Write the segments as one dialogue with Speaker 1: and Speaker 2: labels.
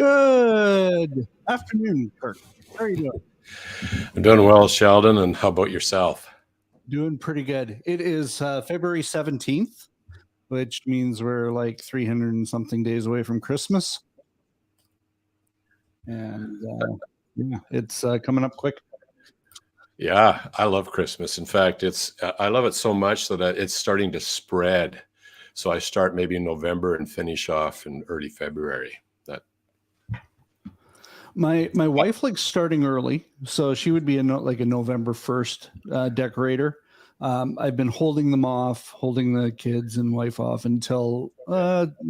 Speaker 1: Good afternoon, Kirk. How are you doing?
Speaker 2: I'm doing well, Sheldon. And how about yourself?
Speaker 1: Doing pretty good. It is February 17th, which means we're like 300 and something days away from Christmas. And yeah, it's coming up quick.
Speaker 2: Yeah, I love Christmas. In fact, I love it so much that it's starting to spread. So I start maybe in November and finish off in early February.
Speaker 1: My wife likes starting early, so she would be a November 1st decorator. I've been holding the kids and wife off until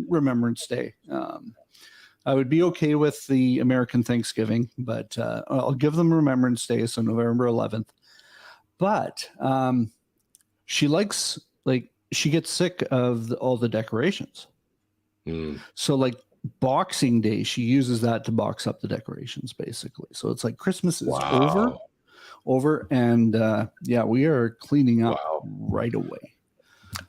Speaker 1: Remembrance Day. I would be okay with the American Thanksgiving, but I'll give them Remembrance Day, so November 11th. But she likes, she gets sick of all the decorations. So Boxing Day, she uses that to box up the decorations, basically. So it's like Christmas is over, and yeah, we are cleaning up right away.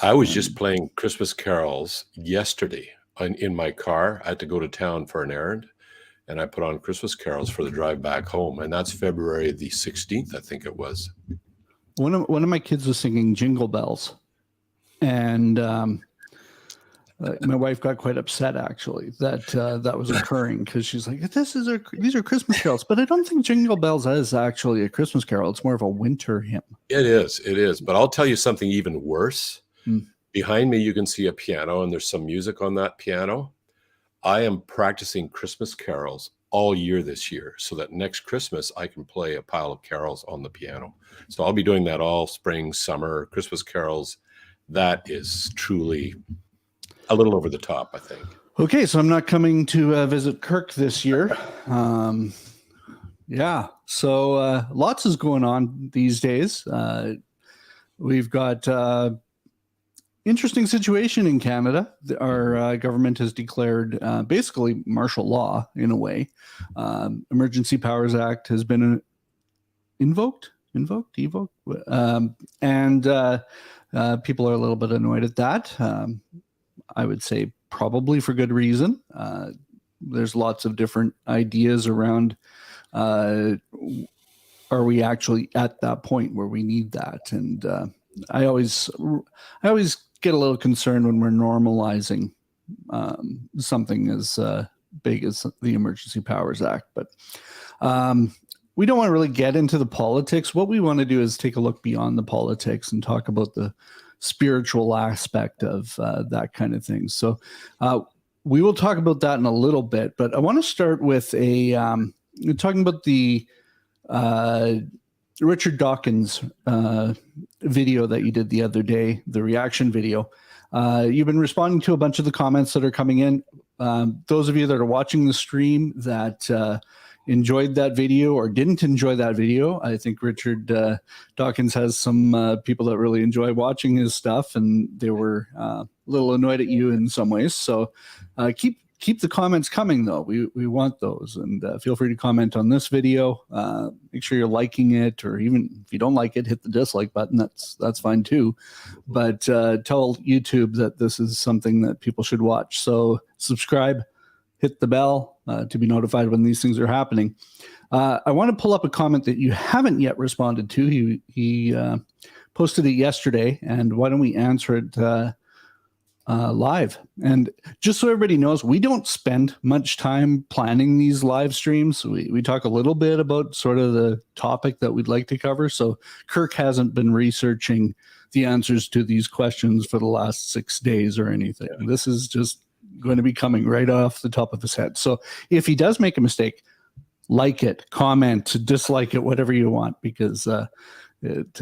Speaker 2: I was just playing Christmas carols yesterday in my car. I had to go to town for an errand, and I put on Christmas carols for the drive back home, and that's February the 16th, I think it was.
Speaker 1: One of my kids was singing Jingle Bells, and my wife got quite upset, actually, that was occurring, because she's like, these are Christmas carols, but I don't think Jingle Bells is actually a Christmas carol. It's more of a winter hymn.
Speaker 2: It is. But I'll tell you something even worse. Behind me, you can see a piano, and there's some music on that piano. I am practicing Christmas carols all year this year, so that next Christmas I can play a pile of carols on the piano. So I'll be doing that all spring, summer, Christmas carols. That is truly a little over the top, I think.
Speaker 1: Okay, so I'm not coming to visit Kirk this year. Yeah, so lots is going on these days. We've got interesting situation in Canada. Our government has declared basically martial law in a way. Emergency Powers Act has been invoked, and people are a little bit annoyed at that. I would say probably for good reason. There's lots of different ideas around, are we actually at that point where we need that? And I always get a little concerned when we're normalizing something as big as the Emergency Powers Act. But we don't want to really get into the politics. What we want to do is take a look beyond the politics and talk about the spiritual aspect of that kind of thing. So we will talk about that in a little bit, but I want to start with talking about the Richard Dawkins video that you did the other day, the reaction video. You've been responding to a bunch of the comments that are coming in. Those of you that are watching the stream that enjoyed that video or didn't enjoy that video, I think Richard Dawkins has some people that really enjoy watching his stuff, and they were a little annoyed at you in some ways. So keep the comments coming, though. We want those, and feel free to comment on this video. Make sure you're liking it, or even if you don't like it, hit the dislike button. That's fine too. But tell YouTube that this is something that people should watch. So subscribe, hit the bell to be notified when these things are happening. I want to pull up a comment that you haven't yet responded to. He posted it yesterday, and why don't we answer it live? And just so everybody knows, we don't spend much time planning these live streams. We talk a little bit about sort of the topic that we'd like to cover. So Kirk hasn't been researching the answers to these questions for the last 6 days or anything. This is just going to be coming right off the top of his head. So if he does make a mistake, like it, comment, dislike it, whatever you want, because it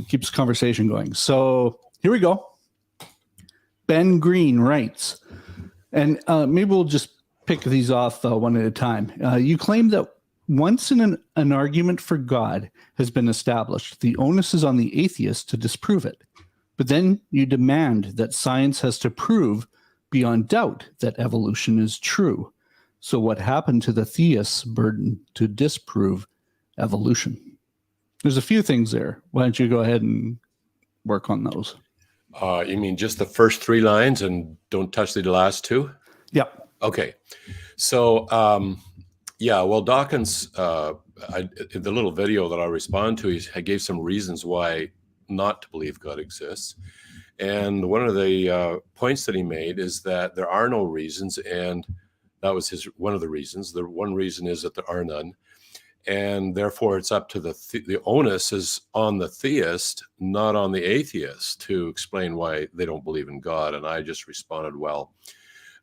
Speaker 1: keeps conversation going. So here we go. Ben Green writes, and maybe we'll just pick these off one at a time. You claim that once an argument for God has been established, the onus is on the atheist to disprove it. But then you demand that science has to prove beyond doubt that evolution is true. So what happened to the theist's burden to disprove evolution? There's a few things there. Why don't you go ahead and work on those?
Speaker 2: You mean just the first 3 lines and don't touch the last 2?
Speaker 1: Yeah.
Speaker 2: Okay. So, yeah, well, Dawkins, the little video that I respond to, he gave some reasons why not to believe God exists. And one of the points that he made is that there are no reasons. And that was one of the reasons. The one reason is that there are none. And therefore, it's up to the onus is on the theist, not on the atheist, to explain why they don't believe in God. And I just responded, well,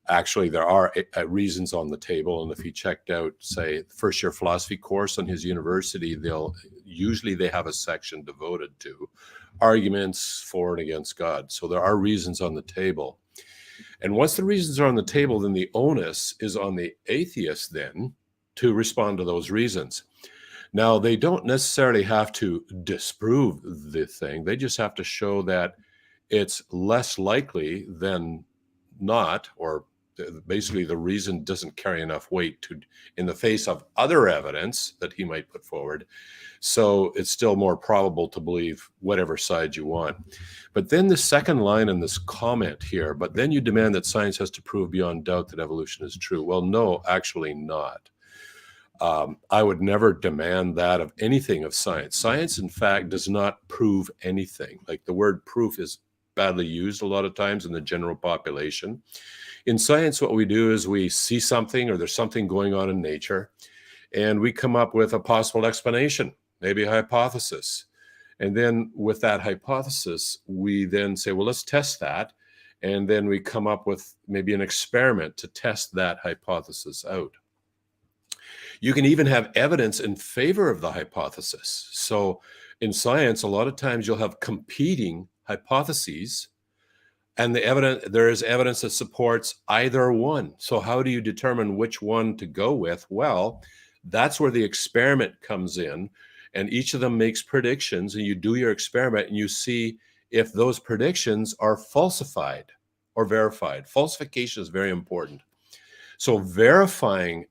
Speaker 2: actually, there are reasons on the table. And if he checked out, say, the first year philosophy course on his university, they have a section devoted to arguments for and against God. So there are reasons on the table. And once the reasons are on the table, then the onus is on the atheist then to respond to those reasons. Now, they don't necessarily have to disprove the thing. They just have to show that it's less likely than not, or basically the reason doesn't carry enough weight in the face of other evidence that he might put forward. So it's still more probable to believe whatever side you want. But then the second line in this comment here, but then you demand that science has to prove beyond doubt that evolution is true. Well, no, actually not. I would never demand that of anything of science. Science, in fact, does not prove anything. Like, the word proof is badly used a lot of times in the general population. In science, what we do is we see something, or there's something going on in nature, and we come up with a possible explanation, maybe a hypothesis. And then with that hypothesis, we then say, well, let's test that. And then we come up with maybe an experiment to test that hypothesis out. You can even have evidence in favor of the hypothesis. So in science, a lot of times you'll have competing hypotheses, and there is evidence that supports either one. So how do you determine which one to go with? Well, that's where the experiment comes in, and each of them makes predictions, and you do your experiment and you see if those predictions are falsified or verified. Falsification is very important. So verifying,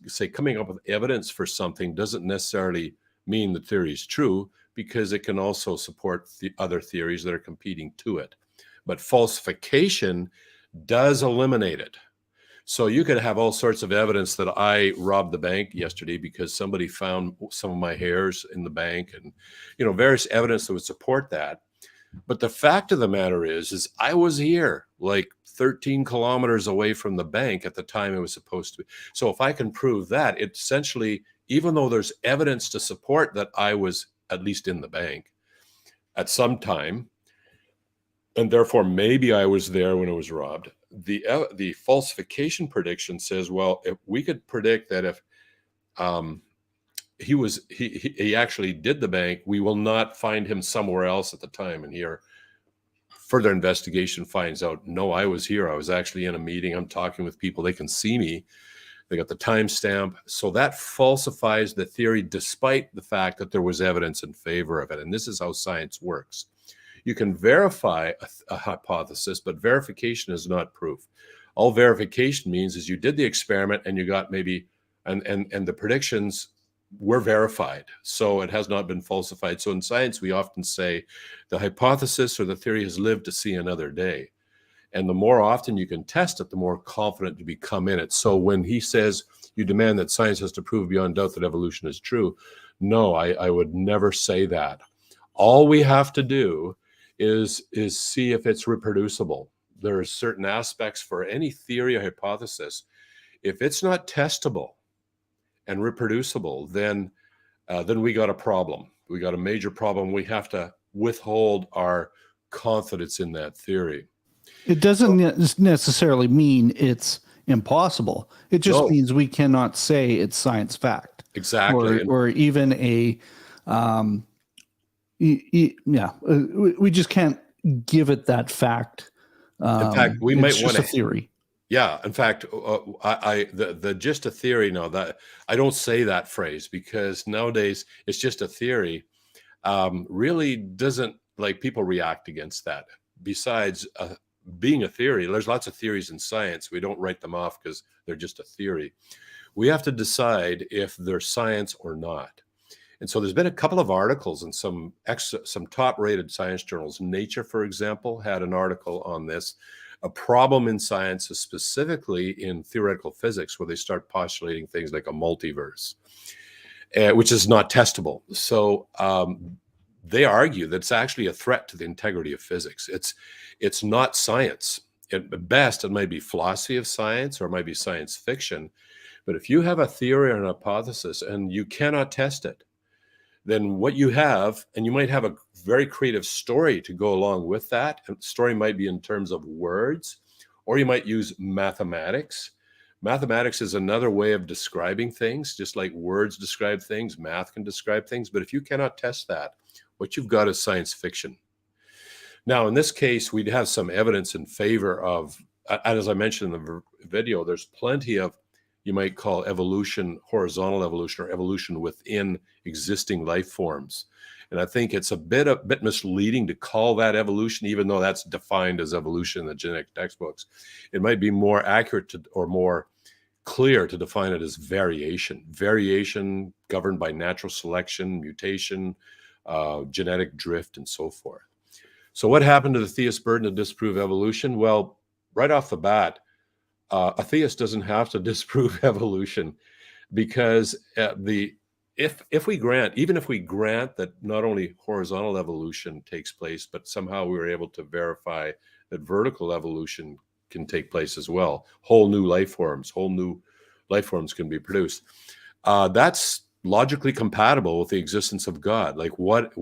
Speaker 2: say, coming up with evidence for something doesn't necessarily mean the theory is true, because it can also support the other theories that are competing to it. But falsification does eliminate it. So you could have all sorts of evidence that I robbed the bank yesterday because somebody found some of my hairs in the bank, and, various evidence that would support that. But the fact of the matter is I was here, like 13 kilometers away from the bank at the time it was supposed to be. So if I can prove that, it essentially, even though there's evidence to support that I was at least in the bank at some time, and therefore maybe I was there when it was robbed, the falsification prediction says, well, if we could predict that if he actually did the bank, we will not find him somewhere else at the time. And here, further investigation finds out, no, I was here. I was actually in a meeting. I'm talking with people. They can see me. They got the timestamp. So that falsifies the theory, despite the fact that there was evidence in favor of it. And this is how science works. You can verify a hypothesis, but verification is not proof. All verification means is you did the experiment and you got maybe, and the predictions were verified. So it has not been falsified. So in science, we often say the hypothesis or the theory has lived to see another day. And the more often you can test it, the more confident you become in it. So when he says you demand that science has to prove beyond doubt that evolution is true, no, I would never say that. All we have to do is see if it's reproducible. There are certain aspects for any theory or hypothesis. If it's not testable and reproducible, then we got a problem. We got a major problem. We have to withhold our confidence in that theory.
Speaker 1: It doesn't necessarily mean it's impossible. It just means we cannot say it's science fact.
Speaker 2: Exactly.
Speaker 1: Or even a, we just can't give it that fact.
Speaker 2: In fact, we might want
Speaker 1: a theory.
Speaker 2: Yeah. In fact, the just a theory. No, that I don't say that phrase, because nowadays it's just a theory. Really doesn't, like, people react against that. Besides being a theory, there's lots of theories in science. We don't write them off because they're just a theory. We have to decide if they're science or not. And so there's been a couple of articles in some top-rated science journals. Nature, for example, had an article on this. A problem in science is specifically in theoretical physics, where they start postulating things like a multiverse, which is not testable. So they argue that it's actually a threat to the integrity of physics. It's not science. At best, it might be philosophy of science, or it might be science fiction. But if you have a theory or an hypothesis and you cannot test it, then what you have, and you might have a very creative story to go along with that. And the story might be in terms of words, or you might use mathematics. Mathematics is another way of describing things, just like words describe things, math can describe things. But if you cannot test that, what you've got is science fiction. Now, in this case, we'd have some evidence in favor of, as I mentioned in the video, there's plenty of, you might call evolution, horizontal evolution, or evolution within existing life forms. And I think it's a bit misleading to call that evolution, even though that's defined as evolution in the genetic textbooks. It might be more accurate to, or more clear to define it as variation. Variation governed by natural selection, mutation, genetic drift, and so forth. So what happened to the theist burden to disprove evolution? Well, right off the bat, a theist doesn't have to disprove evolution, because if we grant that not only horizontal evolution takes place, but somehow we were able to verify that vertical evolution can take place as well, whole new life forms can be produced. That's logically compatible with the existence of God. Like what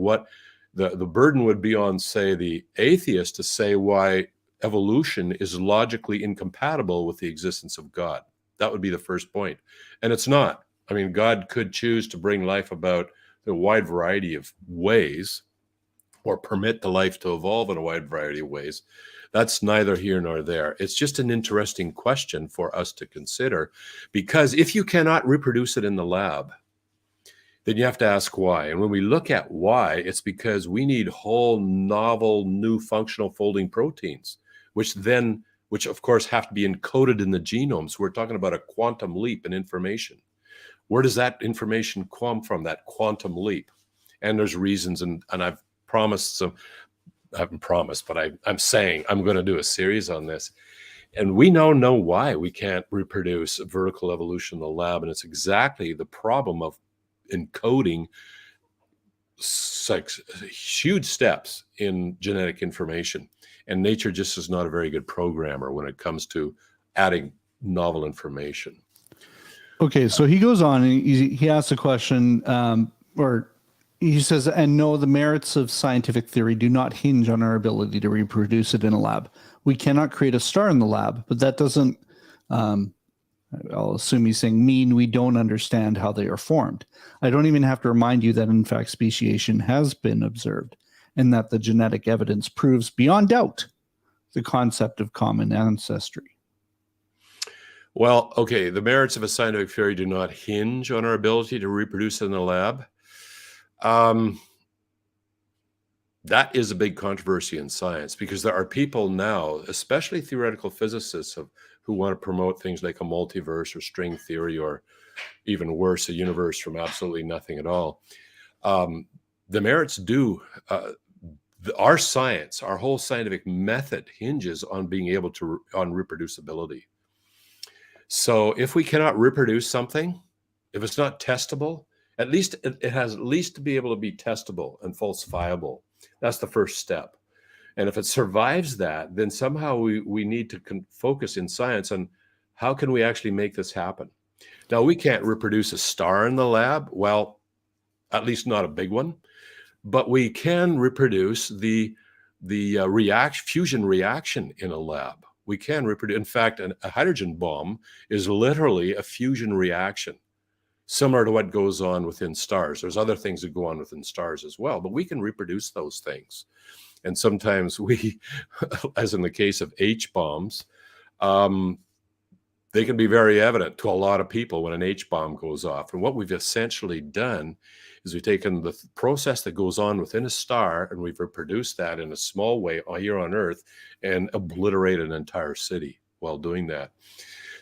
Speaker 2: the burden would be on, say, the atheist to say why evolution is logically incompatible with the existence of God. That would be the first point. And it's not. I mean, God could choose to bring life about in a wide variety of ways, or permit the life to evolve in a wide variety of ways. That's neither here nor there. It's just an interesting question for us to consider, because if you cannot reproduce it in the lab, then you have to ask why. And when we look at why, it's because we need whole novel new functional folding proteins, which of course have to be encoded in the genomes. We're talking about a quantum leap in information. Where does that information come from, that quantum leap? And there's reasons, and I've promised some, I haven't promised, but I'm saying I'm going to do a series on this. And we now know why we can't reproduce vertical evolution in the lab. And it's exactly the problem of encoding such huge steps in genetic information. And nature just is not a very good programmer when it comes to adding novel information.
Speaker 1: Okay, so he goes on and he asks a question, or he says, and no, the merits of scientific theory do not hinge on our ability to reproduce it in a lab. We cannot create a star in the lab, but that doesn't, I'll assume he's saying, mean we don't understand how they are formed. I don't even have to remind you that, in fact, speciation has been observed, and that the genetic evidence proves beyond doubt the concept of common ancestry.
Speaker 2: Well, okay, the merits of a scientific theory do not hinge on our ability to reproduce in the lab. That is a big controversy in science, because there are people now, especially theoretical physicists, who want to promote things like a multiverse or string theory, or even worse, a universe from absolutely nothing at all. The merits do, our science, our whole scientific method hinges on being able to, on reproducibility. So if we cannot reproduce something, if it's not testable, at least it has at least to be able to be testable and falsifiable. That's the first step. And if it survives that, then somehow we need to focus in science on how can we actually make this happen. Now, we can't reproduce a star in the lab. Well, at least not a big one, but we can reproduce the fusion reaction in a lab. We can reproduce. In fact, a hydrogen bomb is literally a fusion reaction, similar to what goes on within stars. There's other things that go on within stars as well, but we can reproduce those things. And sometimes we, as in the case of H-bombs, they can be very evident to a lot of people when an H-bomb goes off. And what we've essentially done is we've taken the process that goes on within a star, and we've reproduced that in a small way here on Earth and obliterated an entire city while doing that.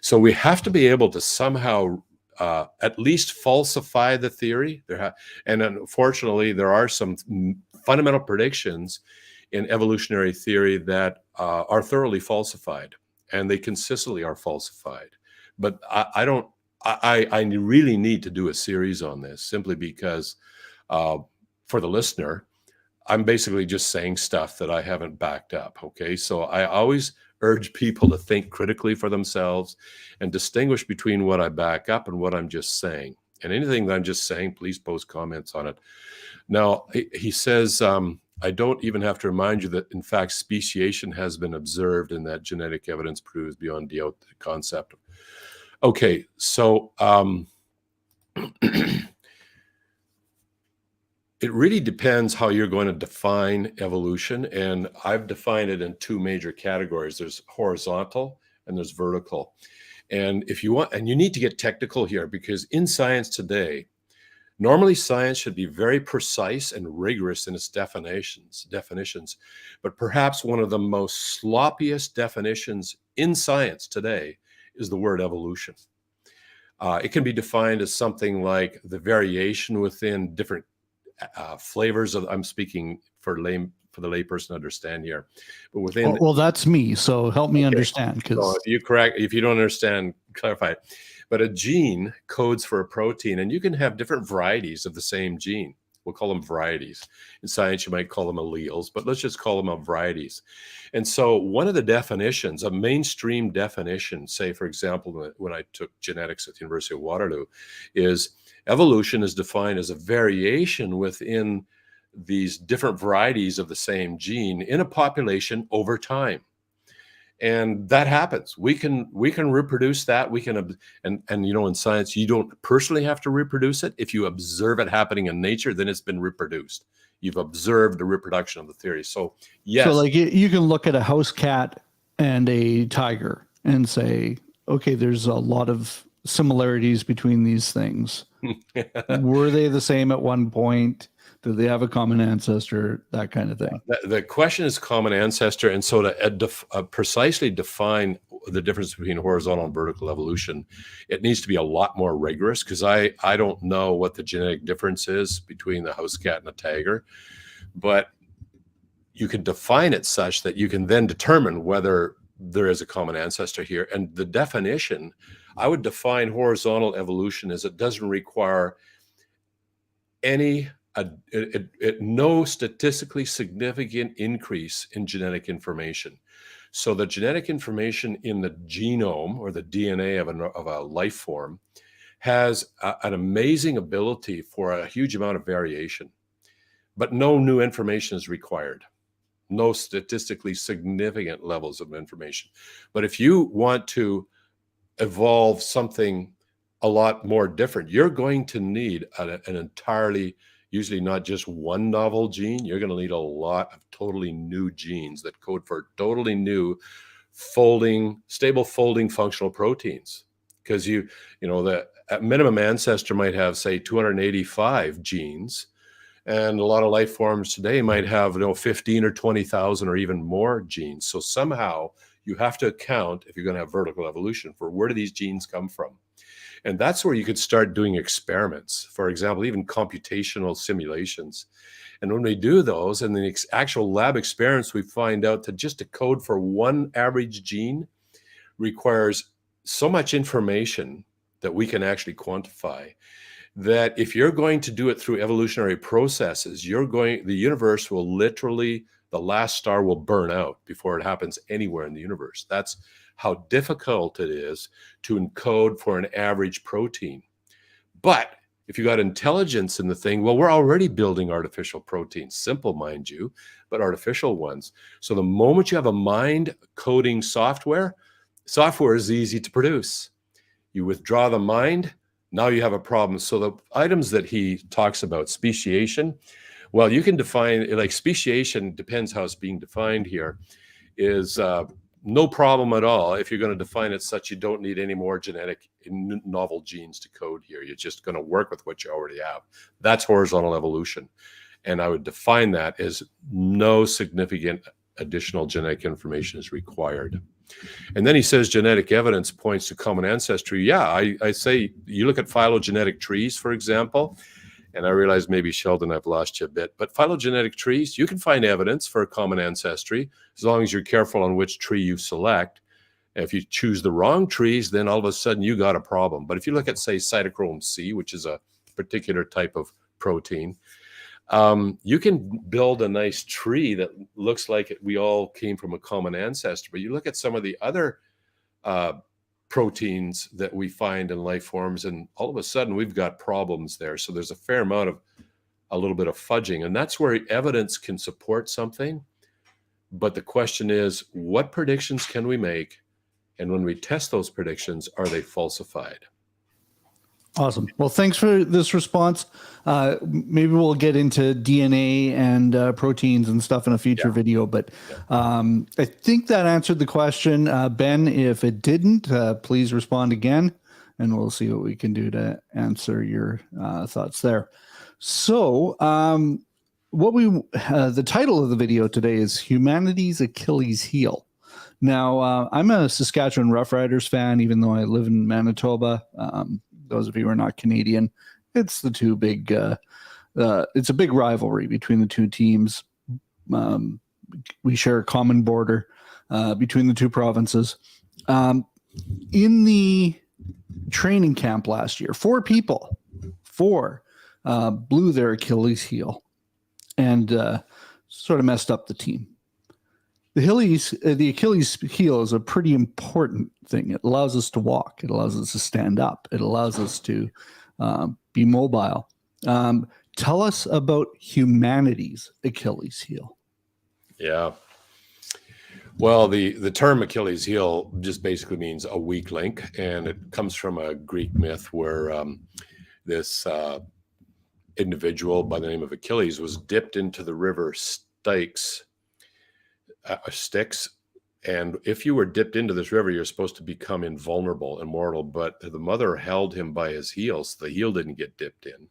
Speaker 2: So we have to be able to somehow at least falsify the theory. And unfortunately, there are some fundamental predictions in evolutionary theory that are thoroughly falsified, and they consistently are falsified. But I really need to do a series on this, simply because for the listener, I'm basically just saying stuff that I haven't backed up. Okay. So I always urge people to think critically for themselves and distinguish between what I back up and what I'm just saying. And anything that I'm just saying, please post comments on it. Now, he says, I don't even have to remind you that, in fact, speciation has been observed and that genetic evidence proves beyond doubt the concept. Okay. So, it really depends how you're going to define evolution. And I've defined it in two major categories. There's horizontal and there's vertical. And if you want, and you need to get technical here, because in science today, normally science should be very precise and rigorous in its definitions. But perhaps one of the most sloppiest definitions in science today is the word evolution. It can be defined as something like the variation within different flavors of, I'm speaking for the layperson to understand here, but within,
Speaker 1: well, that's me, so help me understand, because
Speaker 2: so if you don't understand, clarify it. But a gene codes for a protein, and you can have different varieties of the same gene. We'll call them varieties. In science, you might call them alleles, but let's just call them varieties. And so one of the definitions, a mainstream definition, say, for example, when I took genetics at the University of Waterloo, is evolution is defined as a variation within these different varieties of the same gene in a population over time. And that happens. We can reproduce that. We can, and you know, in science, you don't personally have to reproduce it. If you observe it happening in nature, then it's been reproduced. You've observed the reproduction of the theory. So yes. So
Speaker 1: like you can look at a house cat and a tiger and say, okay, there's a lot of similarities between these things. Were they the same at one point? Do they have a common ancestor? That kind of thing.
Speaker 2: The question is common ancestor. And so to precisely define the difference between horizontal and vertical evolution, it needs to be a lot more rigorous, because I don't know what the genetic difference is between the house cat and a tiger, but you can define it such that you can then determine whether there is a common ancestor here. And the definition, I would define horizontal evolution as it doesn't require no statistically significant increase in genetic information. So the genetic information in the genome or the DNA of a life form has an amazing ability for a huge amount of variation, but no new information is required. No statistically significant levels of information. But if you want to evolve something a lot more different, you're going to need an entirely, usually not just one novel gene. You're going to need a lot of totally new genes that code for totally new stable folding functional proteins. Because you know, the minimum ancestor might have, say, 285 genes. And a lot of life forms today might have, 15 or 20,000 or even more genes. So somehow you have to account, if you're going to have vertical evolution, for where do these genes come from? And that's where you could start doing experiments, for example, even computational simulations. And when we do those, in the actual lab experiments, we find out that just to code for one average gene requires so much information that we can actually quantify, that if you're going to do it through evolutionary processes, the universe will literally, the last star will burn out before it happens anywhere in the universe. That's how difficult it is to encode for an average protein. But if you got intelligence in the thing, well, we're already building artificial proteins, simple, mind you, but artificial ones. So the moment you have a mind coding software is easy to produce. You withdraw the mind, now you have a problem. So the items that he talks about, speciation, well, you can define, like, speciation depends how it's being defined here, is no problem at all if you're going to define it such you don't need any more genetic novel genes to code here. You're just going to work with what you already have. That's horizontal evolution. And I would define that as no significant additional genetic information is required. And then he says genetic evidence points to common ancestry. Yeah, I say you look at phylogenetic trees, for example, And I realize maybe, Sheldon, I've lost you a bit. But phylogenetic trees, you can find evidence for a common ancestry as long as you're careful on which tree you select. If you choose the wrong trees, then all of a sudden you got a problem. But if you look at, say, cytochrome C, which is a particular type of protein, you can build a nice tree that looks like we all came from a common ancestor. But you look at some of the other proteins that we find in life forms, and all of a sudden we've got problems there. So there's a fair amount of a little bit of fudging, and that's where evidence can support something. But the question is, what predictions can we make? And when we test those predictions, are they falsified?
Speaker 1: Awesome. Well, thanks for this response. Maybe we'll get into DNA and proteins and stuff in a future video, but I think that answered the question. Ben, if it didn't, please respond again, and we'll see what we can do to answer your thoughts there. So the title of the video today is Humanity's Achilles Heel. Now, I'm a Saskatchewan Roughriders fan, even though I live in Manitoba. Those of you who are not Canadian, it's the two big, it's a big rivalry between the two teams. We share a common border between the two provinces. In the training camp last year, four blew their Achilles heel and sort of messed up the team. The Achilles heel is a pretty important thing. It allows us to walk. It allows us to stand up. It allows us to be mobile. Tell us about humanity's Achilles heel.
Speaker 2: Yeah. Well, the term Achilles heel just basically means a weak link, and it comes from a Greek myth where this individual by the name of Achilles was dipped into the river Styx. Styx, and if you were dipped into this river, you're supposed to become invulnerable, immortal, but the mother held him by his heels. The heel didn't get dipped in.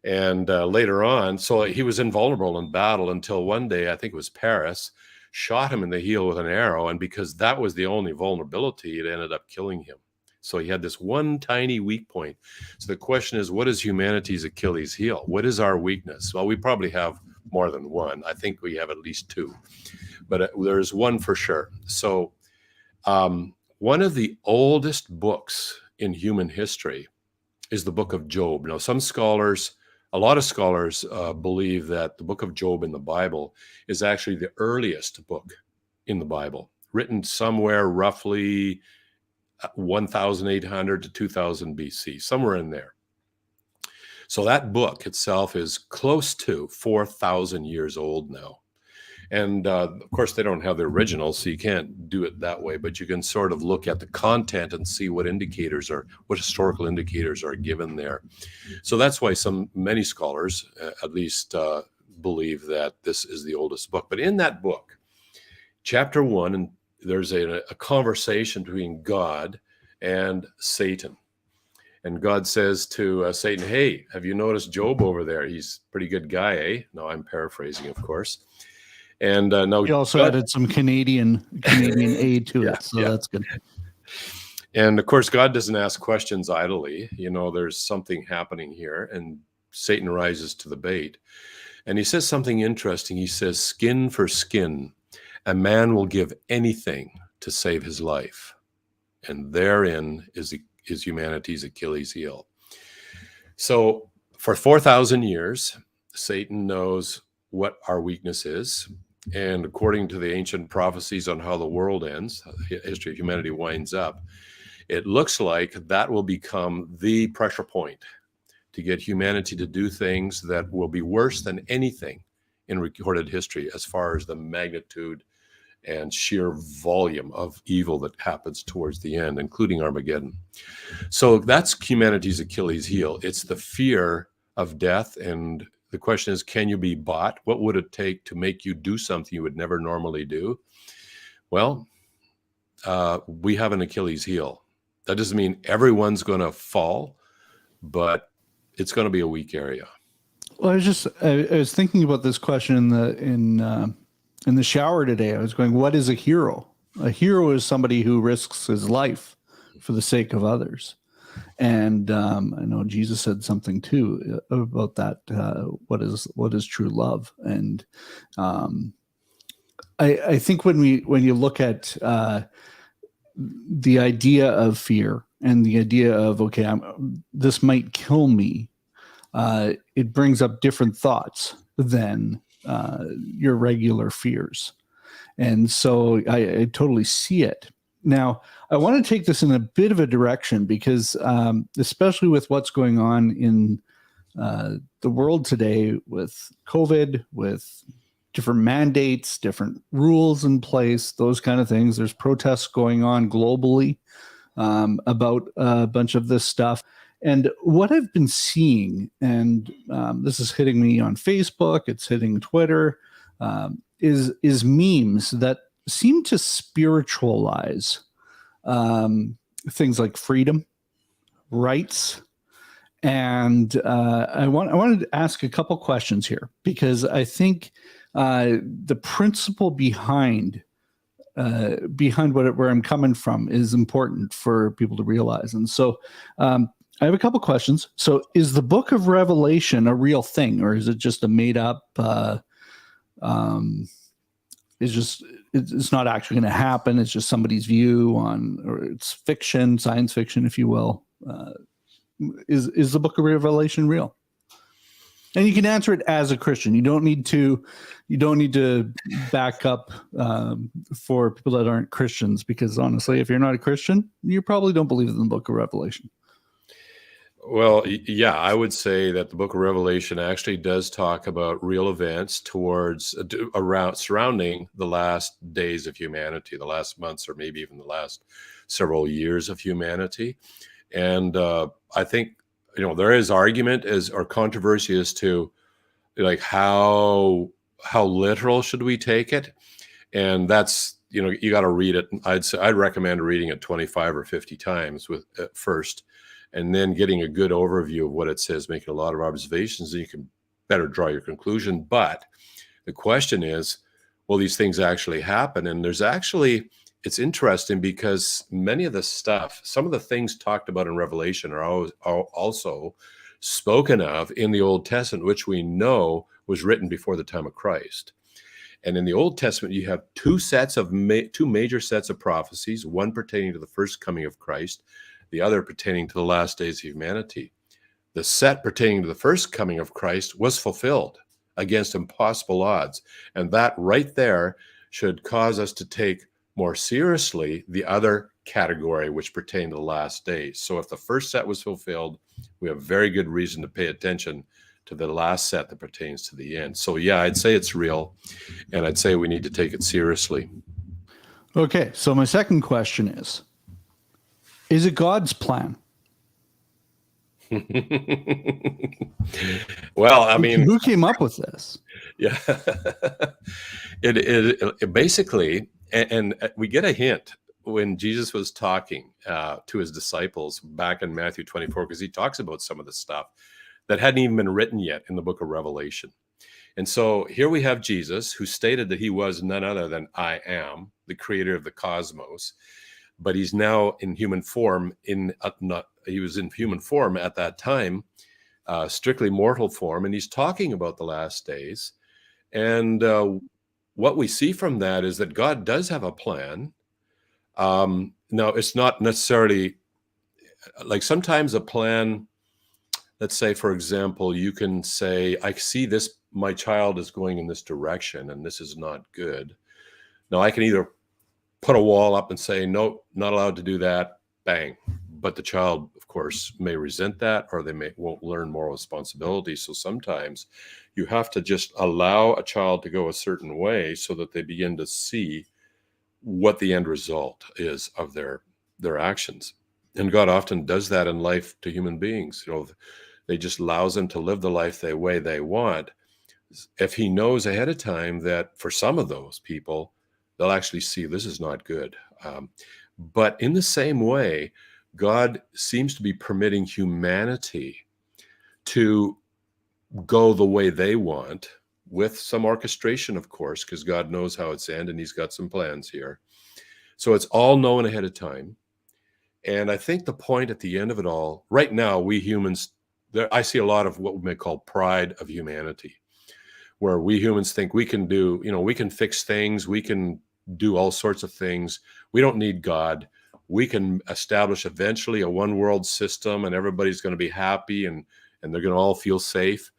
Speaker 2: And later on, so he was invulnerable in battle until one day, I think it was Paris, shot him in the heel with an arrow, and because that was the only vulnerability, it ended up killing him. So he had this one tiny weak point. So the question is, what is humanity's Achilles heel? What is our weakness? Well, we probably have more than one. I think we have at least two. But there's one for sure. So one of the oldest books in human history is the book of Job. Now, a lot of scholars believe that the book of Job in the Bible is actually the earliest book in the Bible, written somewhere roughly 1,800 to 2,000 BC, somewhere in there. So that book itself is close to 4,000 years old now. And of course, they don't have the original, so you can't do it that way. But you can sort of look at the content and see what historical indicators are given there. So that's why many scholars, at least, believe that this is the oldest book. But in that book, chapter 1, and there's a conversation between God and Satan. And God says to Satan, "Hey, have you noticed Job over there? He's a pretty good guy, eh?" No, I'm paraphrasing, of course. And now
Speaker 1: he also added some Canadian aid to it, so that's good.
Speaker 2: And of course, God doesn't ask questions idly. There's something happening here, and Satan rises to the bait. And he says something interesting. He says, "Skin for skin, a man will give anything to save his life." And therein is humanity's Achilles heel. So for 4,000 years, Satan knows what our weakness is. And according to the ancient prophecies on how the world ends, history of humanity winds up, it looks like that will become the pressure point to get humanity to do things that will be worse than anything in recorded history as far as the magnitude and sheer volume of evil that happens towards the end, including Armageddon. So that's humanity's Achilles heel. It's the fear of death, and the question is, can you be bought? What would it take to make you do something you would never normally do? Well, we have an Achilles heel. That doesn't mean everyone's going to fall, but it's going to be a weak area.
Speaker 1: Well, I was thinking about this question in the shower today. I was going, what is a hero? A hero is somebody who risks his life for the sake of others. And I know Jesus said something too about that. What is true love? And I think when you look at the idea of fear and the idea of, okay, this might kill me, it brings up different thoughts than your regular fears. And so I totally see it. Now, I want to take this in a bit of a direction because especially with what's going on in the world today with COVID, with different mandates, different rules in place, those kind of things. There's protests going on globally about a bunch of this stuff. And what I've been seeing, and this is hitting me on Facebook, it's hitting Twitter, is memes that seem to spiritualize things like freedom, rights. And I wanted to ask a couple questions here because I think the principle behind where I'm coming from is important for people to realize. And so I have a couple questions. So is the book of Revelation a real thing, or is it just a made up, it's not actually going to happen. It's just somebody's view on, or it's fiction, science fiction, if you will. Is the book of Revelation real? And you can answer it as a Christian. You don't need to back up for people that aren't Christians, because honestly, if you're not a Christian, you probably don't believe in the book of Revelation.
Speaker 2: Well, yeah, I would say that the book of Revelation actually does talk about real events surrounding the last days of humanity, the last months, or maybe even the last several years of humanity. And I think, there is argument or controversy as to like how literal should we take it? And that's, you got to read it. I'd recommend reading it 25 or 50 times first, and then getting a good overview of what it says, making a lot of observations, and you can better draw your conclusion. But the question is, will these things actually happen? And it's interesting because many of the stuff, some of the things talked about in Revelation are also spoken of in the Old Testament, which we know was written before the time of Christ. And in the Old Testament, you have two major sets of prophecies, one pertaining to the first coming of Christ, the other pertaining to the last days of humanity. The set pertaining to the first coming of Christ was fulfilled against impossible odds. And that right there should cause us to take more seriously the other category, which pertained to the last days. So if the first set was fulfilled, we have very good reason to pay attention to the last set that pertains to the end. So yeah, I'd say it's real, and I'd say we need to take it seriously.
Speaker 1: Okay, so my second question is it God's plan?
Speaker 2: Well, I mean,
Speaker 1: who came up with this?
Speaker 2: Yeah, it basically, and we get a hint when Jesus was talking to his disciples back in Matthew 24, because he talks about some of the stuff that hadn't even been written yet in the book of Revelation. And so here we have Jesus, who stated that he was none other than I am, the creator of the cosmos. But he's now in human form. He was in human form at that time, strictly mortal form, and he's talking about the last days. And what we see from that is that God does have a plan. Now, it's not necessarily like sometimes a plan. Let's say, for example, you can say, I see this, my child is going in this direction, and this is not good. Now, I can either put a wall up and say, no, not allowed to do that, bang. But the child, of course, may resent that, or they won't learn moral responsibility. So sometimes you have to just allow a child to go a certain way so that they begin to see what the end result is of their actions. And God often does that in life to human beings. They just allows them to live the life the way they want. If he knows ahead of time that for some of those people, they'll actually see this is not good. But in the same way, God seems to be permitting humanity to go the way they want, with some orchestration, of course, because God knows how it's end, and he's got some plans here. So it's all known ahead of time. And I think the point at the end of it all, right now, we humans, I see a lot of what we may call pride of humanity, where we humans think we can do, we can fix things, we can do all sorts of things. We don't need God. We can establish eventually a one world system, and everybody's going to be happy, and they're going to all feel safe,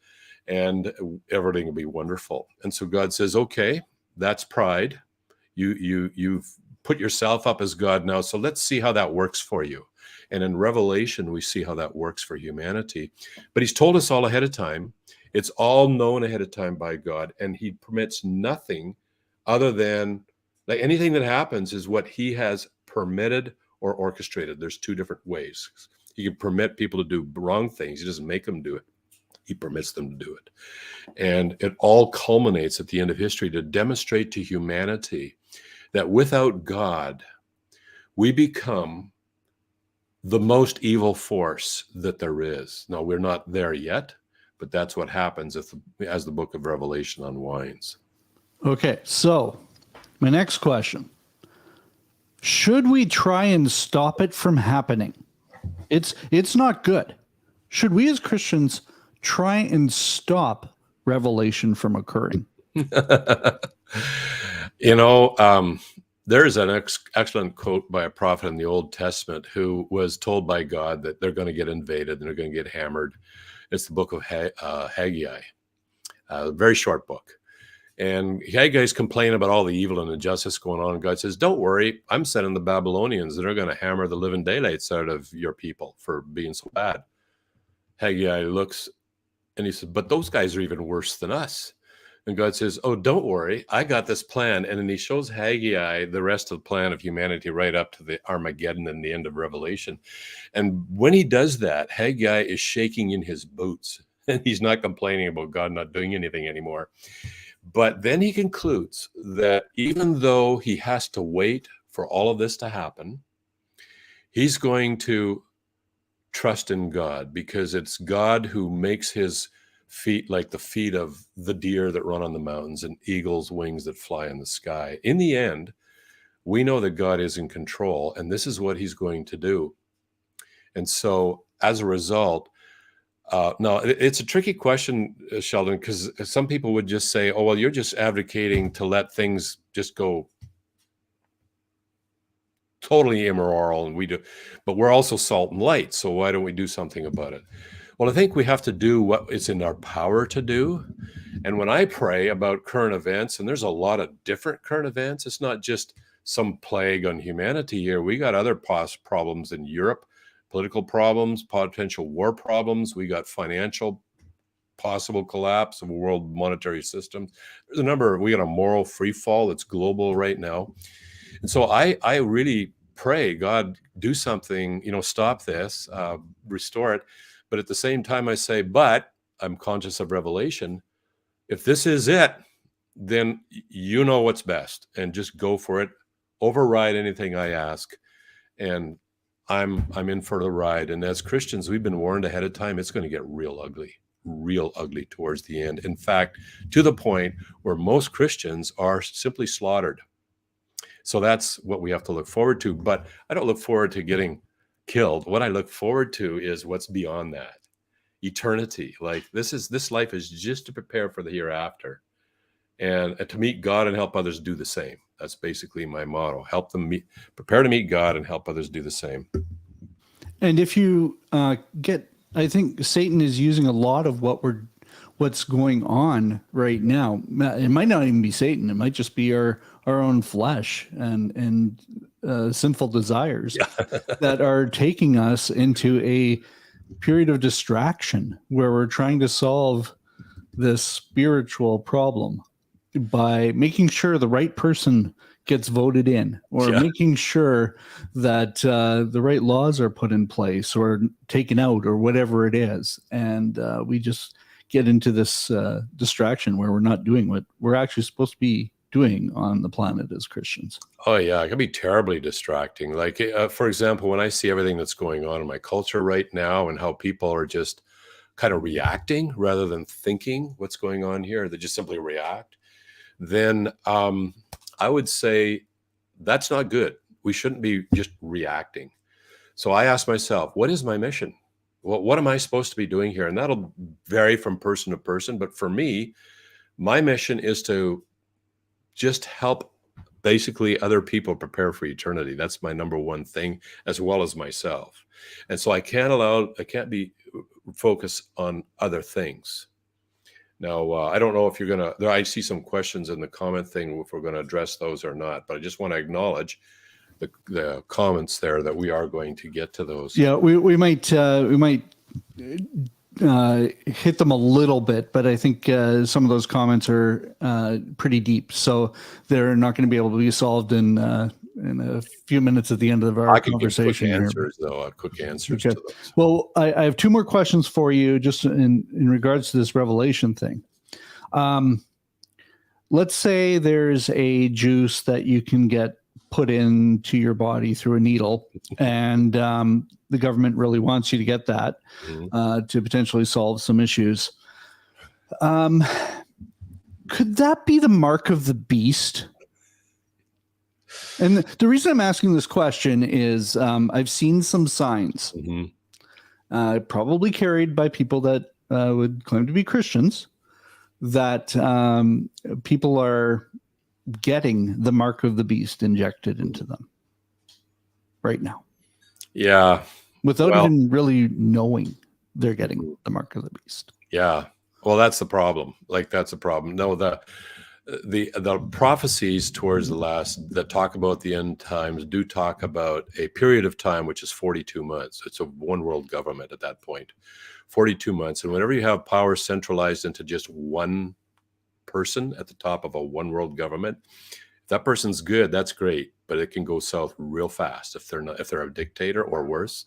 Speaker 2: and everything will be wonderful. And so God says, okay, that's pride. You've put yourself up as God now. So let's see how that works for you. And in Revelation, we see how that works for humanity. But he's told us all ahead of time. It's all known ahead of time by God. And he permits nothing other than, like, anything that happens is what he has permitted or orchestrated. There's two different ways. He can permit people to do wrong things. He doesn't make them do it. He permits them to do it. And it all culminates at the end of history to demonstrate to humanity that without God, we become the most evil force that there is. Now, we're not there yet, but that's what happens as the book of Revelation unwinds.
Speaker 1: Okay, so my next question. Should we try and stop it from happening? It's not good. Should we as Christians try and stop revelation from occurring?
Speaker 2: There's an excellent quote by a prophet in the Old Testament who was told by God that they're going to get invaded and they're going to get hammered. It's the book of Haggai, a very short book. And Haggai's complaining about all the evil and injustice going on. And God says, don't worry, I'm sending the Babylonians that are going to hammer the living daylights out of your people for being so bad. Haggai looks and he says, but those guys are even worse than us. And God says, oh, don't worry, I got this plan. And then he shows Haggai the rest of the plan of humanity right up to the Armageddon and the end of Revelation. And when he does that, Haggai is shaking in his boots. And he's not complaining about God not doing anything anymore. But then he concludes that even though he has to wait for all of this to happen, he's going to trust in God, because it's God who makes his feet like the feet of the deer that run on the mountains and eagles' wings that fly in the sky. In the end, we know that God is in control, and this is what he's going to do. And so as a result, now it's a tricky question, Sheldon, because some people would just say, oh, well, you're just advocating to let things just go totally immoral, and we do, but we're also salt and light, so why don't we do something about it? Well, I think we have to do what is in our power to do. And when I pray about current events, and there's a lot of different current events, it's not just some plague on humanity here. We got other problems in Europe, political problems, potential war problems. We got financial possible collapse of a world monetary system. There's a number. We got a moral free fall that's global right now. And so I really pray, God, do something, stop this, restore it. But at the same time, I say, but I'm conscious of Revelation. If this is it, then you know what's best, and just go for it. Override anything I ask. And I'm in for the ride. And as Christians, we've been warned ahead of time, it's going to get real ugly towards the end. In fact, to the point where most Christians are simply slaughtered. So that's what we have to look forward to. But I don't look forward to getting killed. What I look forward to is what's beyond that. Eternity. Like this life is just to prepare for the hereafter, and to meet God and help others do the same. That's basically my motto. Help them prepare to meet God and help others do the same. And if you I think Satan is using a lot of what's going on right now. It might not even be Satan. It might just be our own flesh and sinful desires that are taking us into a period of distraction where we're trying to solve this spiritual problem by making sure the right person gets voted in, or making sure that the right laws are put in place or taken out, or whatever it is. And we just get into this distraction where we're not doing what we're actually supposed to be doing on the planet as Christians. Oh yeah, it can be terribly distracting. Like for example, when I see everything that's going on in my culture right now and how people are just kind of reacting rather than thinking what's going on here, they just simply react, then I would say that's not good. We shouldn't be just reacting. So I asked myself, what is my mission? What am I supposed to be doing here? And that'll vary from person to person. But for me, my mission is to just help basically other people prepare for eternity. That's my number one thing, as well as myself. And so I can't be focused on other things. Now, I don't know if you're going to, I see some questions in the comment thing, if we're going to address those or not, but I just want to acknowledge the comments there that we are going to get to those.
Speaker 1: Yeah, we might hit them a little bit, but I think some of those comments are pretty deep, so they're not going to be able to be solved in a few minutes at the end of our conversation.
Speaker 2: Quick answers to those.
Speaker 1: Well, I have two more questions for you, just in regards to this revelation thing. Let's say there's a juice that you can get put into your body through a needle, and the government really wants you to get that to potentially solve some issues. Could that be the mark of the beast? And the reason I'm asking this question is I've seen some signs, probably carried by people that would claim to be Christians, that people are getting the mark of the beast injected into them right now.
Speaker 2: Yeah.
Speaker 1: Without even really knowing they're getting the mark of the beast.
Speaker 2: Yeah. Well, that's the problem. That's a problem. No, the prophecies towards the last that talk about the end times do talk about a period of time, which is 42 months. It's a one world government at that point, 42 months. And whenever you have power centralized into just one person at the top of a one world government, if that person's good, that's great, but it can go south real fast if they're a dictator or worse.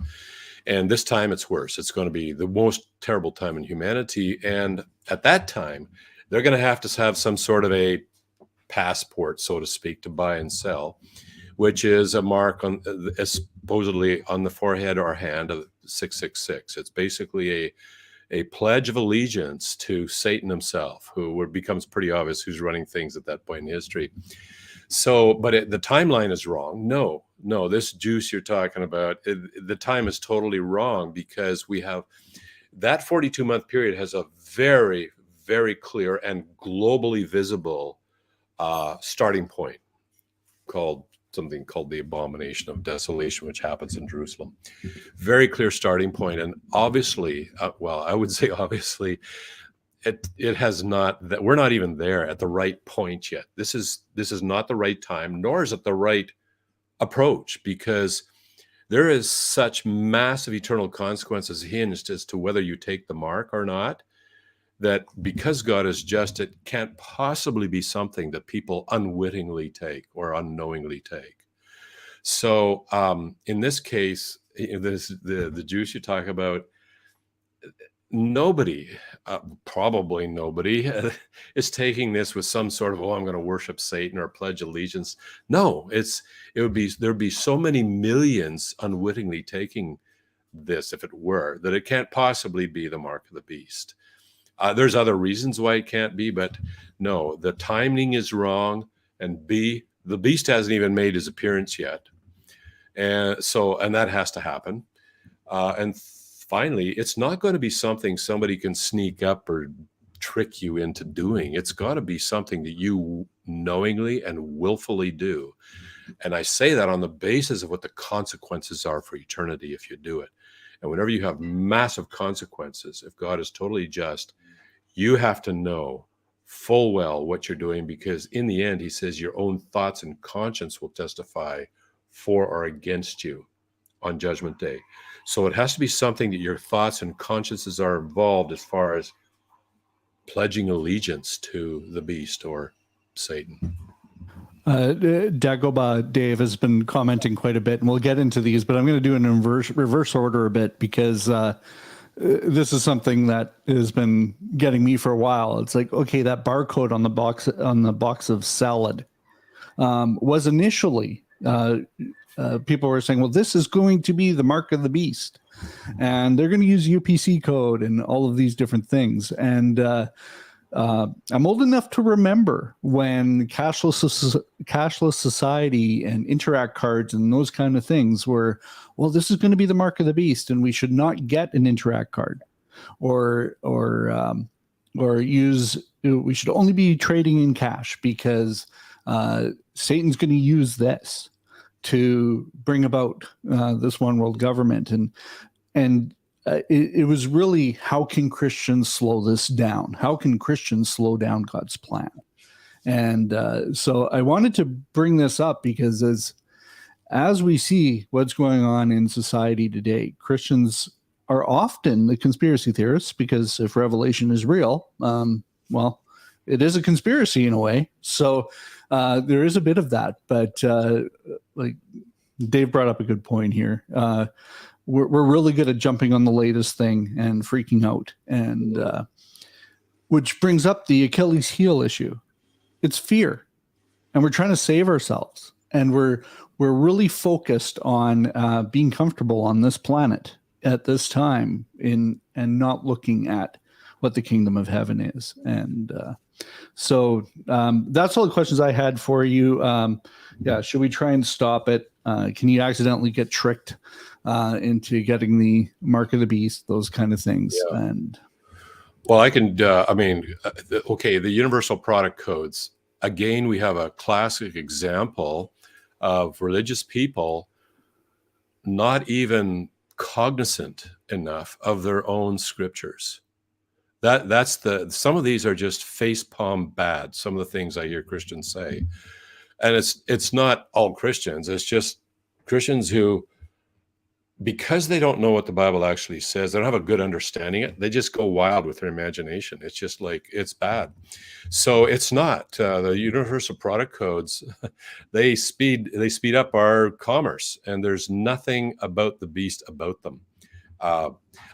Speaker 2: And this time it's worse. It's going to be the most terrible time in humanity. And at that time, they're going to have some sort of a passport, so to speak, to buy and sell, which is a mark on supposedly on the forehead or hand of 666. It's basically a pledge of allegiance to Satan himself, who becomes pretty obvious who's running things at that point in history. So, but the timeline is wrong. No, this juice you're talking about, the time is totally wrong, because we have that 42-month period has a very, very clear and globally visible starting point something called the abomination of desolation, which happens in Jerusalem. Very clear starting point. And obviously, I would say obviously, it has not, that we're not even there at the right point yet. This is not the right time, nor is it the right approach, because there is such massive eternal consequences hinged as to whether you take the mark or not, that because God is just, it can't possibly be something that people unwittingly take or unknowingly take. So in this case, the juice you talk about, nobody, probably nobody, is taking this with some sort of, I'm going to worship Satan or pledge allegiance. No, there'd be so many millions unwittingly taking this, if it were, that it can't possibly be the mark of the beast. There's other reasons why it can't be, but no, the timing is wrong. And the beast hasn't even made his appearance yet. And that has to happen. And finally, it's not going to be something somebody can sneak up or trick you into doing. It's got to be something that you knowingly and willfully do. And I say that on the basis of what the consequences are for eternity if you do it. And whenever you have massive consequences, if God is totally just, you have to know full well what you're doing, because in the end, he says your own thoughts and conscience will testify for or against you on Judgment Day. So it has to be something that your thoughts and consciences are involved as far as pledging allegiance to the beast or Satan.
Speaker 1: Dagoba Dave has been commenting quite a bit, and we'll get into these, but I'm going to do it in reverse order a bit, because this is something that has been getting me for a while. It's like, okay, that barcode on the box of salad was initially people were saying, well, this is going to be the mark of the beast, and they're going to use UPC code and all of these different things. And I'm old enough to remember when cashless society and interact cards and those kind of things were, well, this is going to be the mark of the beast, and we should not get an interact card, or use. We should only be trading in cash because Satan's going to use this to bring about this one world government, and it was really, how can Christians slow this down? How can Christians slow down God's plan? And so I wanted to bring this up because as we see what's going on in society today, Christians are often the conspiracy theorists, because if Revelation is real, well, it is a conspiracy in a way. So there is a bit of that. But like Dave brought up a good point here. We're really good at jumping on the latest thing and freaking out, and which brings up the Achilles heel issue. It's fear, and we're trying to save ourselves, and we're really focused on being comfortable on this planet at this time, and not looking at what the kingdom of heaven is. And so that's all the questions I had for you. Yeah, should we try and stop it? Can you accidentally get tricked into getting the mark of the beast, those kind of things? Yeah. And
Speaker 2: well, I can, okay, the universal product codes. Again, we have a classic example of religious people not even cognizant enough of their own scriptures. Some of these are just facepalm bad, some of the things I hear Christians say. And it's not all Christians, it's just Christians who, because they don't know what the Bible actually says, they don't have a good understanding of it, they just go wild with their imagination. It's just like, it's bad. So it's not the universal product codes. they speed up our commerce, and there's nothing about the beast about them.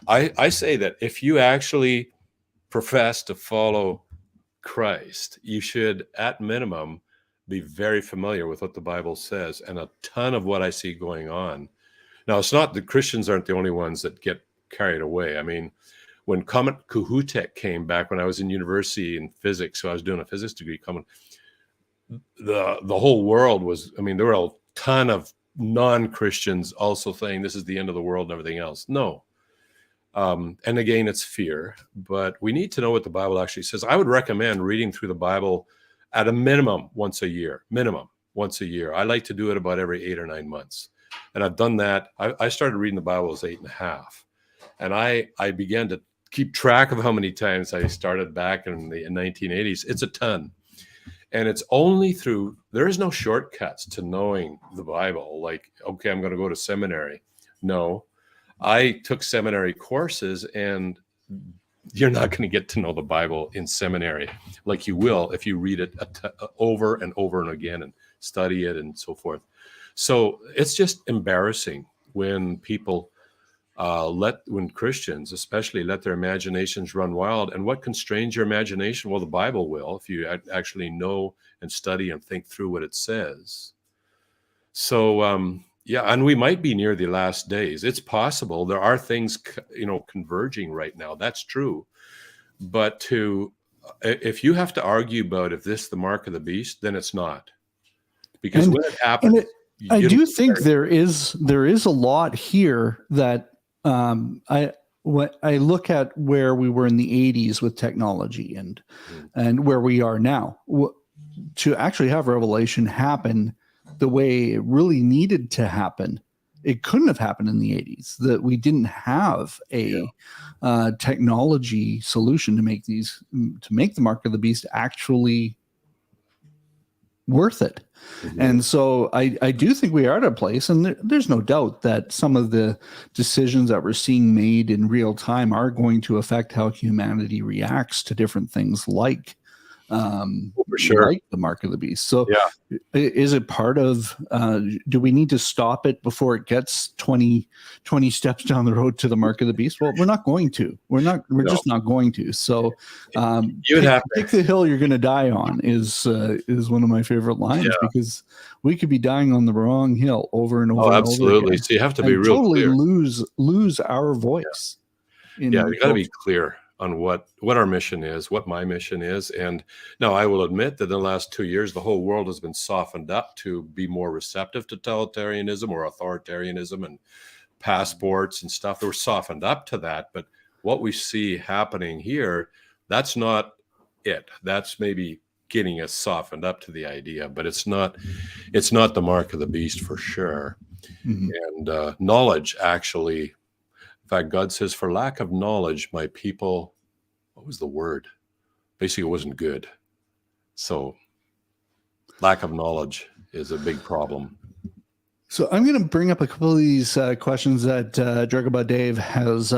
Speaker 2: I say that if you actually profess to follow Christ, you should at minimum be very familiar with what the Bible says, and a ton of what I see going on. Now, it's not that Christians aren't the only ones that get carried away. I mean, when Comet Kuhutek came back when I was in university in physics, so I was doing a physics degree, the whole world was, I mean, there were a ton of non-Christians also saying this is the end of the world and everything else. No. And again, it's fear, but we need to know what the Bible actually says. I would recommend reading through the Bible at a minimum once a year, I like to do it about every 8 or 9 months. And I've done that. I started reading the Bible as 8.5. And I began to keep track of how many times I started back in the 1980s. It's a ton. And it's only through, there is no shortcuts to knowing the Bible. Like, okay, I'm going to go to seminary. No, I took seminary courses, and you're not going to get to know the Bible in seminary like you will if you read it over and over and again and study it and so forth. So it's just embarrassing when people when Christians especially let their imaginations run wild. And what constrains your imagination? Well, the Bible will, if you actually know and study and think through what it says. So, yeah, and we might be near the last days. It's possible. There are things, converging right now. That's true. But if you have to argue about if this is the mark of the beast, then it's not. Because when it happens,
Speaker 1: I do think there is a lot here that I look at where we were in the 80s with technology and where we are now. To actually have Revelation happen the way it really needed to happen, it couldn't have happened in the 80s. That we didn't have a technology solution to make the mark of the beast actually worth it. Mm-hmm. And so I do think we are at a place, and there's no doubt that some of the decisions that we're seeing made in real time are going to affect how humanity reacts to different things like
Speaker 2: for sure,
Speaker 1: like the mark of the beast. So is it part of, do we need to stop it before it gets 20 steps down the road to the mark of the beast? Well, we're not going to. We're just not going to. So you would have to pick the hill you're going to die on is one of my favorite lines, because we could be dying on the wrong hill over and over. Oh,
Speaker 2: absolutely.
Speaker 1: Over again,
Speaker 2: so you have to be real
Speaker 1: totally
Speaker 2: clear.
Speaker 1: lose our voice.
Speaker 2: You got to be clear. on what our mission is, what my mission is. And now I will admit that in the last 2 years, the whole world has been softened up to be more receptive to totalitarianism or authoritarianism, and passports and stuff. They were softened up to that. But what we see happening here, that's not it. That's maybe getting us softened up to the idea, but it's not the mark of the beast for sure.
Speaker 1: Mm-hmm.
Speaker 2: And knowledge, actually, in fact, God says, for lack of knowledge, my people, what was the word? Basically, it wasn't good. So lack of knowledge is a big problem.
Speaker 1: So I'm going to bring up a couple of these questions that Dragaba Dave has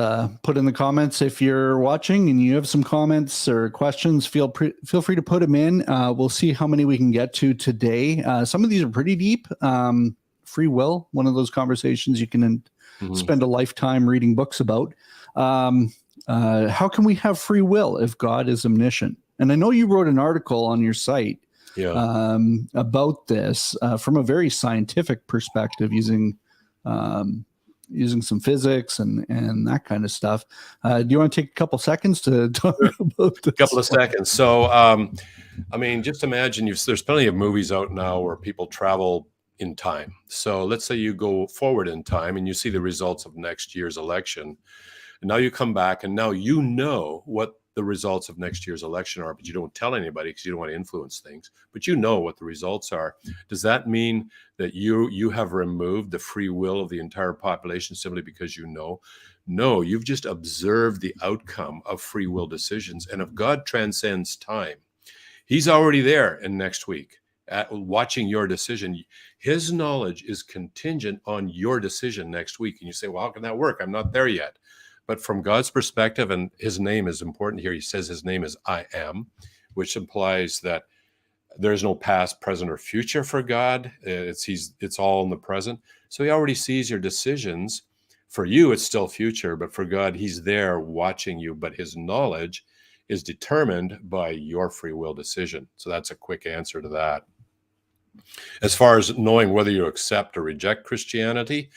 Speaker 1: put in the comments. If you're watching and you have some comments or questions, feel free to put them in. We'll see how many we can get to today. Some of these are pretty deep. Free will, one of those conversations you can spend a lifetime reading books about. How can we have free will if God is omniscient? And I know you wrote an article on your site about this from a very scientific perspective, using some physics and that kind of stuff. Do you want to take a couple seconds to talk about this?
Speaker 2: A couple of seconds. So, I mean, just imagine there's plenty of movies out now where people travel in time. So let's say you go forward in time and you see the results of next year's election. And now you come back and now you know what the results of next year's election are, but you don't tell anybody because you don't want to influence things, but you know what the results are. Does that mean that you have removed the free will of the entire population simply because you know? No, you've just observed the outcome of free will decisions. And if God transcends time, he's already there in next week at watching your decision. His knowledge is contingent on your decision next week. And you say, well, how can that work? I'm not there yet. But from God's perspective, and his name is important here, he says his name is I am, which implies that there's no past, present, or future for God. It's all in the present. So he already sees your decisions. For you, it's still future, but for God, he's there watching you. But his knowledge is determined by your free will decision. So that's a quick answer to that. As far as knowing whether you accept or reject Christianity,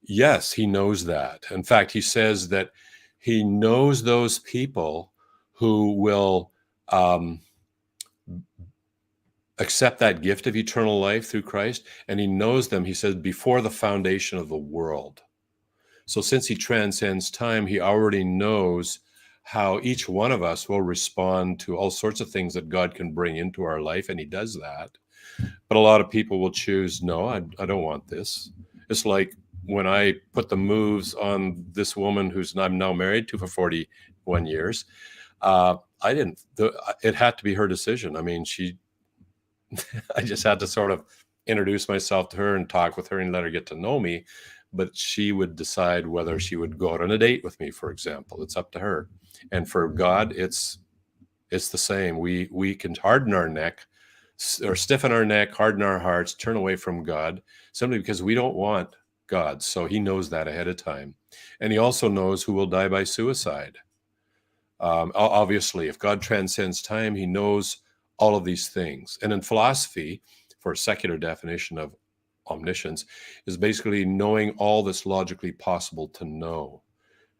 Speaker 2: yes, he knows that. In fact, he says that he knows those people who will accept that gift of eternal life through Christ. And he knows them, he says, before the foundation of the world. So since he transcends time, he already knows how each one of us will respond to all sorts of things that God can bring into our life. And he does that. But a lot of people will choose, no, I don't want this. It's like when I put the moves on this woman I'm now married to for 41 years, it had to be her decision. I mean, I just had to sort of introduce myself to her and talk with her and let her get to know me, but she would decide whether she would go out on a date with me, for example. It's up to her. And for God, it's the same. We can harden our neck or stiffen our neck, harden our hearts, turn away from God simply because we don't want God. So he knows that ahead of time. And he also knows who will die by suicide. Obviously, if God transcends time, he knows all of these things. And in philosophy, for a secular definition of omniscience, is basically knowing all that's logically possible to know.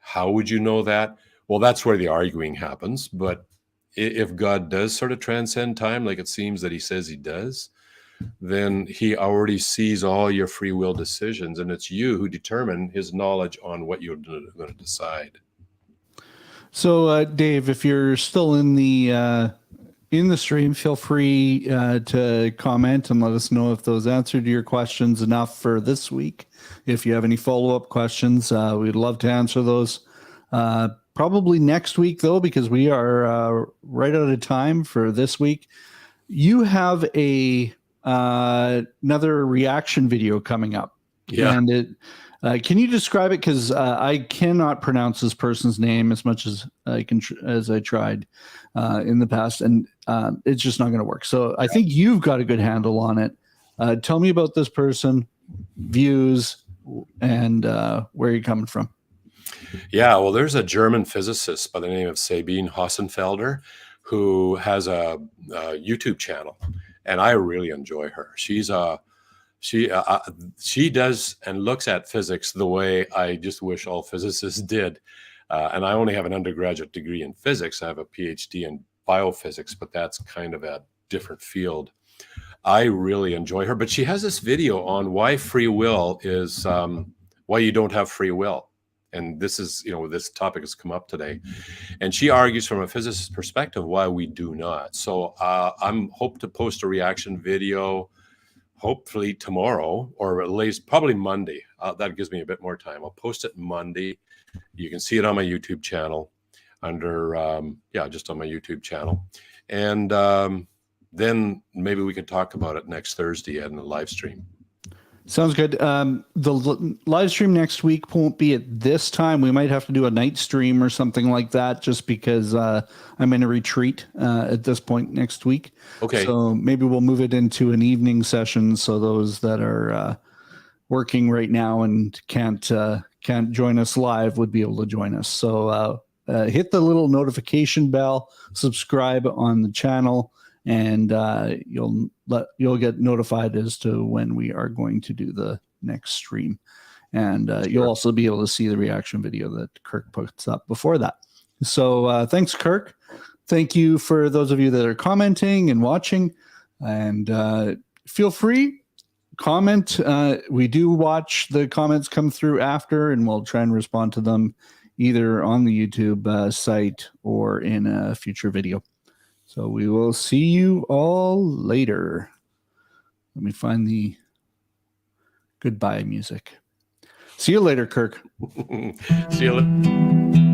Speaker 2: How would you know that? Well, that's where the arguing happens. But if God does sort of transcend time, like it seems that he says he does, then he already sees all your free will decisions, and it's you who determine his knowledge on what you're going to decide.
Speaker 1: So, Dave, if you're still in the stream, feel free to comment and let us know if those answered your questions enough for this week. If you have any follow-up questions, we'd love to answer those. Probably next week, though, because we are right out of time for this week. You have another reaction video coming up.
Speaker 2: Yeah.
Speaker 1: And can you describe it? Because I cannot pronounce this person's name as much as I tried in the past, and it's just not going to work. So I think you've got a good handle on it. Tell me about this person, views, and where you're coming from.
Speaker 2: Yeah, well, there's a German physicist by the name of Sabine Hossenfelder who has a YouTube channel, and I really enjoy her. She does and looks at physics the way I just wish all physicists did. And I only have an undergraduate degree in physics. I have a PhD in biophysics, but that's kind of a different field. I really enjoy her, but she has this video on why free will is why you don't have free will. And this is, this topic has come up today. And she argues from a physicist's perspective why we do not. So I'm hope to post a reaction video, hopefully tomorrow, or at least probably Monday. That gives me a bit more time. I'll post it Monday. You can see it on my YouTube channel under, just on my YouTube channel. And then maybe we can talk about it next Thursday in the live stream.
Speaker 1: Sounds good. The live stream next week won't be at this time. We might have to do a night stream or something like that, just because I'm in a retreat at this point next week.
Speaker 2: Okay.
Speaker 1: So maybe we'll move it into an evening session, so those that are working right now and can't join us live would be able to join us. So hit the little notification bell, subscribe on the channel, and you'll get notified as to when we are going to do the next stream. And you'll also be able to see the reaction video that Kirk puts up before that. So thanks, Kirk. Thank you for those of you that are commenting and watching. And feel free, comment. We do watch the comments come through after, and we'll try and respond to them either on the YouTube site or in a future video. So we will see you all later. Let me find the goodbye music. See you later, Kirk.
Speaker 2: See you later.